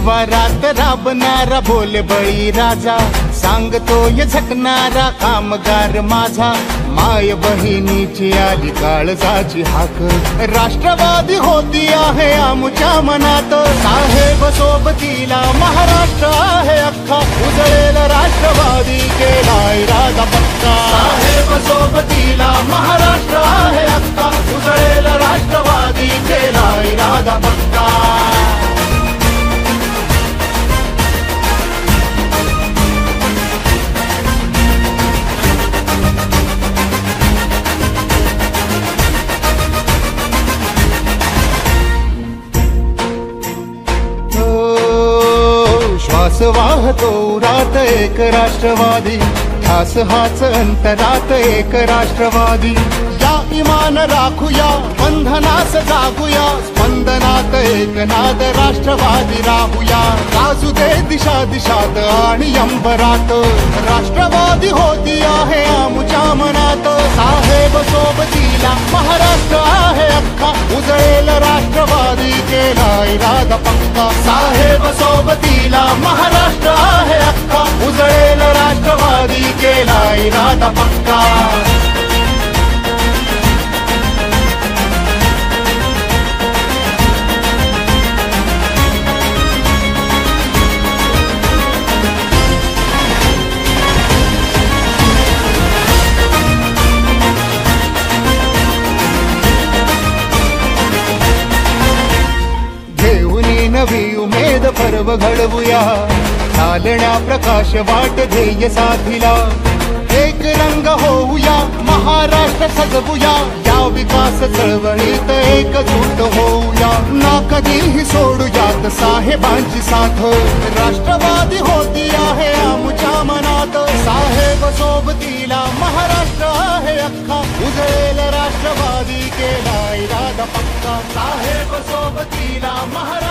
शिवारात राबणारा बोल बळी राजा, सांगतोय झटणारा कामगार माझा, माय बहिणीची आली काळजाची हाक, राष्ट्रवादी होती आहे आमच्या मनात, साहेब सोबतीला महाराष्ट्र आहे अख्खा, उजळेल राष्ट्रवादी केला इरादा पक्का, साहेब सोबतीला महाराष्ट्र आहे अख्खा, उजळेल राष्ट्रवादी केला इरादा पक्का. श्वास वाहतो उरात एक राष्ट्रवादी, ठास हाच अंतरात एक राष्ट्रवादी, या इमान राखूया बंधनास जागूया, स्पंदनात एक नाद राष्ट्रवादी राहूया, गाजू दे दिशा दिशात आणि अंबरात, राष्ट्रवादी होती आहे आमच्या मनात, साहेब सोबतीला महाराष्ट्र आहे अख्खा, उजळेल राष्ट्रवादी केला इरादा पक्का, साहेब सोबतीला महाराष्ट्र आहे अख्खा, उजळेल राष्ट्रवादी केला इरादा पक्का. नवी उमेद पर्व घडवूया, चालण्या प्रकाश वाट ध्येय साधिला, एक रंग होऊया महाराष्ट्र सजवूया, या विकास चळवळीत एकजूट होऊया, ना कधीही सोडूयात साहेबांची साथ, राष्ट्रवादी होती आहे आमच्या मनात, साहेब सोबतीला महाराष्ट्र आहे अख्खा, उजळेल राष्ट्रवादी केला इरादा पक्का, साहेब सोबतीला महाराष्ट्र